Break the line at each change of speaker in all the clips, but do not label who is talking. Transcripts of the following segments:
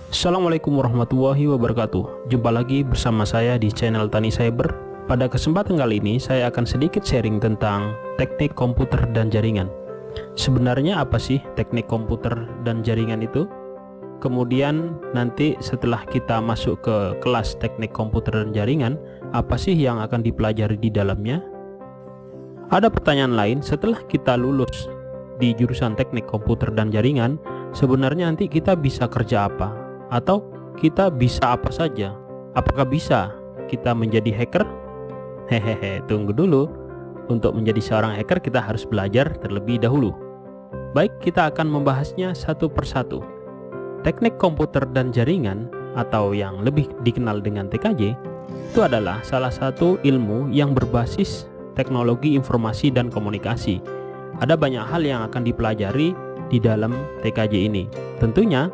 Assalamualaikum warahmatullahi wabarakatuh. Jumpa lagi bersama saya di channel Tani Cyber. Pada kesempatan kali ini saya akan sedikit sharing tentang teknik komputer dan jaringan. Sebenarnya apa sih teknik komputer dan jaringan itu? Kemudian nanti setelah kita masuk ke kelas teknik komputer dan jaringan, apa sih yang akan dipelajari di dalamnya? Ada pertanyaan lain, setelah kita lulus di jurusan teknik komputer dan jaringan, sebenarnya nanti kita bisa kerja apa? Atau kita bisa apa saja? Apakah bisa kita menjadi hacker? Hehehe, tunggu dulu. Untuk menjadi seorang hacker kita harus belajar terlebih dahulu. Baik, kita akan membahasnya satu persatu. Teknik komputer dan jaringan atau yang lebih dikenal dengan TKJ itu adalah salah satu ilmu yang berbasis teknologi informasi dan komunikasi. Ada banyak hal yang akan dipelajari di dalam TKJ ini. Tentunya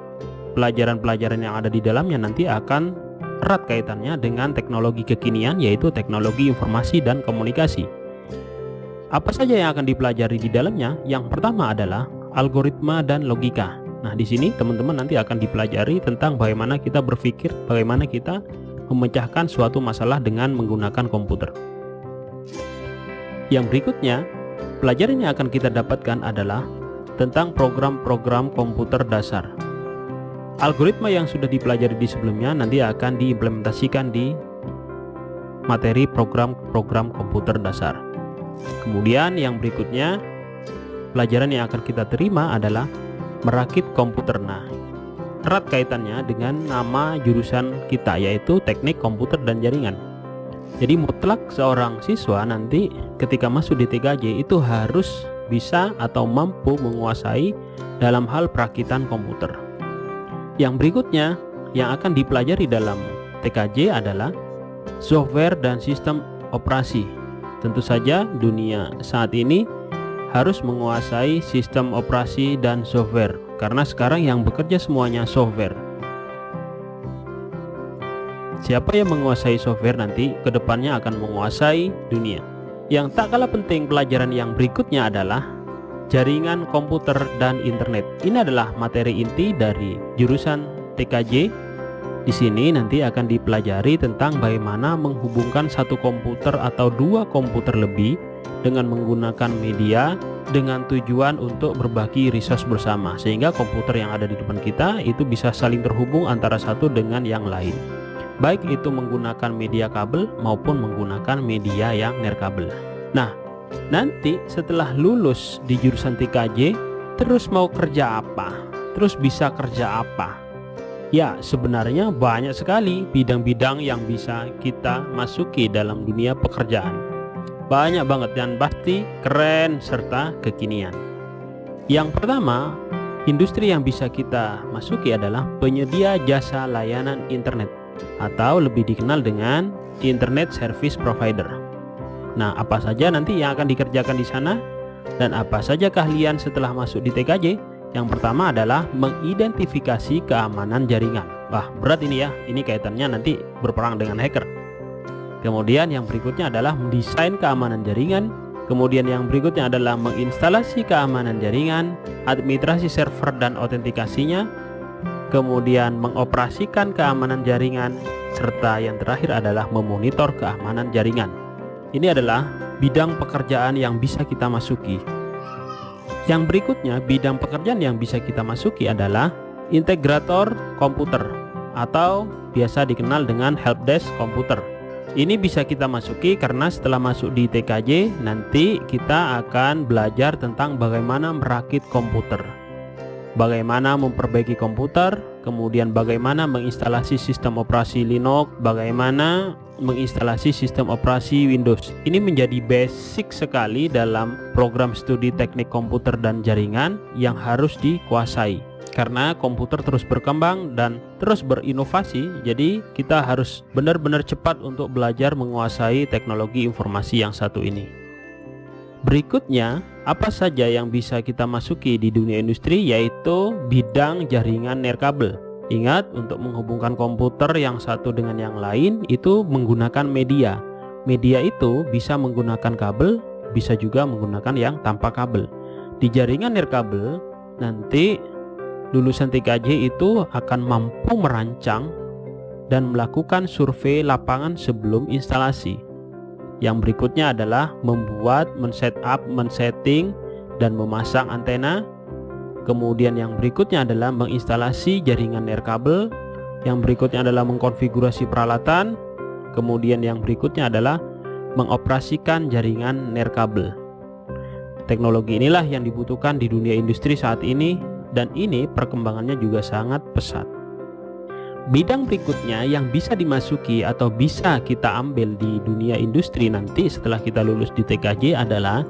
pelajaran-pelajaran yang ada di dalamnya nanti akan erat kaitannya dengan teknologi kekinian, yaitu teknologi informasi dan komunikasi. Apa saja yang akan dipelajari di dalamnya? Yang pertama adalah algoritma dan logika. Nah, di sini teman-teman nanti akan dipelajari tentang bagaimana kita berpikir, bagaimana kita memecahkan suatu masalah dengan menggunakan komputer. Yang berikutnya, pelajaran yang akan kita dapatkan adalah tentang program-program komputer dasar. Algoritma yang sudah dipelajari di sebelumnya nanti akan diimplementasikan di materi program-program komputer dasar. Kemudian yang berikutnya, pelajaran yang akan kita terima adalah merakit komputer. Nah, erat kaitannya dengan nama jurusan kita, yaitu teknik komputer dan jaringan. Jadi mutlak seorang siswa nanti ketika masuk di TKJ itu harus bisa atau mampu menguasai dalam hal perakitan komputer. Yang berikutnya yang akan dipelajari dalam TKJ adalah software dan sistem operasi. Tentu saja dunia saat ini harus menguasai sistem operasi dan software, karena sekarang yang bekerja semuanya software. Siapa yang menguasai software nanti kedepannya akan menguasai dunia. Yang tak kalah penting pelajaran yang berikutnya adalah jaringan komputer dan internet. Ini adalah materi inti dari jurusan TKJ. Di sini nanti akan dipelajari tentang bagaimana menghubungkan satu komputer atau dua komputer lebih dengan menggunakan media dengan tujuan untuk berbagi resource bersama, sehingga komputer yang ada di depan kita itu bisa saling terhubung antara satu dengan yang lain, baik itu menggunakan media kabel maupun menggunakan media yang nirkabel. Nah, nanti setelah lulus di jurusan TKJ, terus mau kerja apa? Terus bisa kerja apa? Ya, sebenarnya banyak sekali bidang-bidang yang bisa kita masuki dalam dunia pekerjaan. Banyak banget dan pasti keren serta kekinian. Yang pertama, industri yang bisa kita masuki adalah penyedia jasa layanan internet atau lebih dikenal dengan internet service provider. Nah, apa saja nanti yang akan dikerjakan di sana dan apa saja keahlian setelah masuk di TKJ? Yang pertama adalah mengidentifikasi keamanan jaringan. Wah, berat ini ya. Ini kaitannya nanti berperang dengan hacker. Kemudian yang berikutnya adalah mendesain keamanan jaringan. Kemudian yang berikutnya adalah menginstalasi keamanan jaringan, administrasi server dan autentikasinya. Kemudian mengoperasikan keamanan jaringan, serta yang terakhir adalah memonitor keamanan jaringan. Ini adalah bidang pekerjaan yang bisa kita masuki. Yang berikutnya, bidang pekerjaan yang bisa kita masuki adalah integrator komputer atau biasa dikenal dengan helpdesk komputer. Ini bisa kita masuki karena setelah masuk di TKJ nanti kita akan belajar tentang bagaimana merakit komputer, bagaimana memperbaiki komputer, kemudian bagaimana menginstalasi sistem operasi Linux, bagaimana menginstalasi sistem operasi Windows. Ini menjadi basic sekali dalam program studi teknik komputer dan jaringan yang harus dikuasai. Karena komputer terus berkembang dan terus berinovasi, jadi kita harus benar-benar cepat untuk belajar menguasai teknologi informasi yang satu ini. Berikutnya, apa saja yang bisa kita masuki di dunia industri, yaitu bidang jaringan nirkabel. Ingat, untuk menghubungkan komputer yang satu dengan yang lain itu menggunakan media. Media itu bisa menggunakan kabel, bisa juga menggunakan yang tanpa kabel. Di jaringan nirkabel nanti lulusan TKJ itu akan mampu merancang dan melakukan survei lapangan sebelum instalasi. Yang berikutnya adalah membuat, men-setting, dan memasang antena. Kemudian yang berikutnya adalah menginstalasi jaringan nirkabel. Yang berikutnya adalah mengkonfigurasi peralatan. Kemudian yang berikutnya adalah mengoperasikan jaringan nirkabel. Teknologi inilah yang dibutuhkan di dunia industri saat ini, dan ini perkembangannya juga sangat pesat. Bidang berikutnya yang bisa dimasuki atau bisa kita ambil di dunia industri nanti setelah kita lulus di TKJ adalah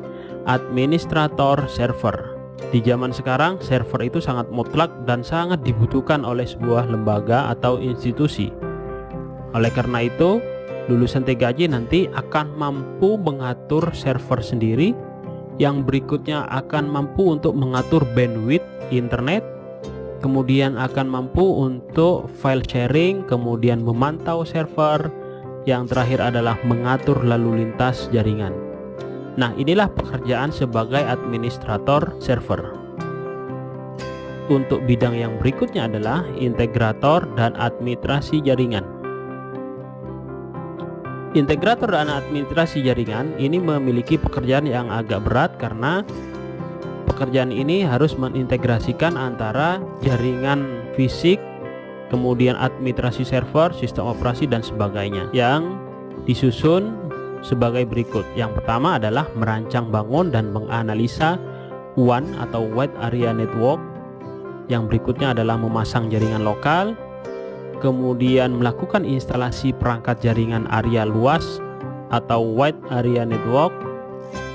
administrator server. Di zaman sekarang, server itu sangat mutlak dan sangat dibutuhkan oleh sebuah lembaga atau institusi. Oleh karena itu, lulusan TKJ nanti akan mampu mengatur server sendiri, yang berikutnya akan mampu untuk mengatur bandwidth internet, kemudian akan mampu untuk file sharing, kemudian memantau server, yang terakhir adalah mengatur lalu lintas jaringan. Nah, inilah pekerjaan sebagai administrator server. Untuk bidang yang berikutnya adalah integrator dan administrasi jaringan. Integrator dan administrasi jaringan ini memiliki pekerjaan yang agak berat karena pekerjaan ini harus mengintegrasikan antara jaringan fisik, kemudian administrasi server, sistem operasi, dan sebagainya, yang disusun sebagai berikut. Yang pertama adalah merancang, bangun, dan menganalisa WAN atau Wide Area Network. Yang berikutnya adalah memasang jaringan lokal, kemudian melakukan instalasi perangkat jaringan area luas atau Wide Area Network,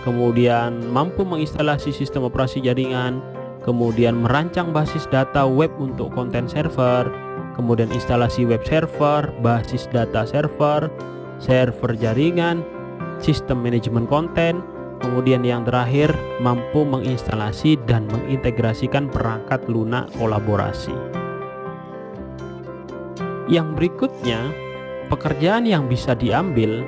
kemudian mampu menginstalasi sistem operasi jaringan, kemudian merancang basis data web untuk konten server, kemudian instalasi web server, basis data server, server jaringan, sistem manajemen konten, kemudian yang terakhir mampu menginstalasi dan mengintegrasikan perangkat lunak kolaborasi. Yang berikutnya, pekerjaan yang bisa diambil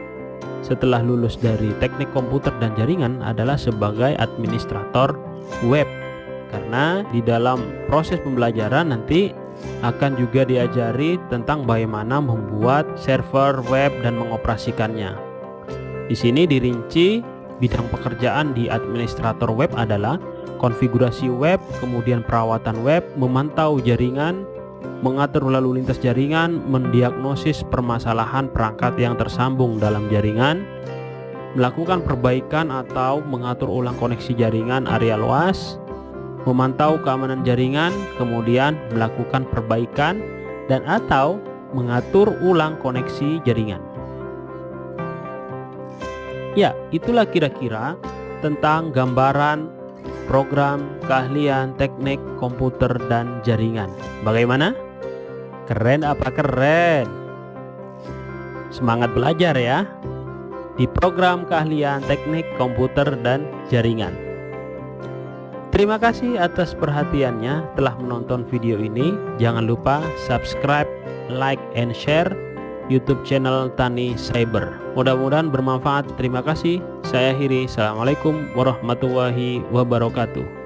setelah lulus dari teknik komputer dan jaringan adalah sebagai administrator web, karena di dalam proses pembelajaran nanti akan juga diajari tentang bagaimana membuat server web dan mengoperasikannya. Di sini dirinci bidang pekerjaan di administrator web adalah konfigurasi web, kemudian perawatan web, memantau jaringan, mengatur lalu lintas jaringan, mendiagnosis permasalahan perangkat yang tersambung dalam jaringan, melakukan perbaikan atau mengatur ulang koneksi jaringan area luas, memantau keamanan jaringan, kemudian melakukan perbaikan dan atau mengatur ulang koneksi jaringan. Ya, itulah kira-kira tentang gambaran program keahlian teknik komputer dan jaringan. Bagaimana? Keren apa keren? Semangat belajar ya di program keahlian teknik komputer dan jaringan. Terima kasih atas perhatiannya telah menonton video ini. Jangan lupa subscribe, like, and share YouTube channel Tani Cyber. Mudah-mudahan bermanfaat. Terima kasih. Saya akhiri. Assalamualaikum warahmatullahi wabarakatuh.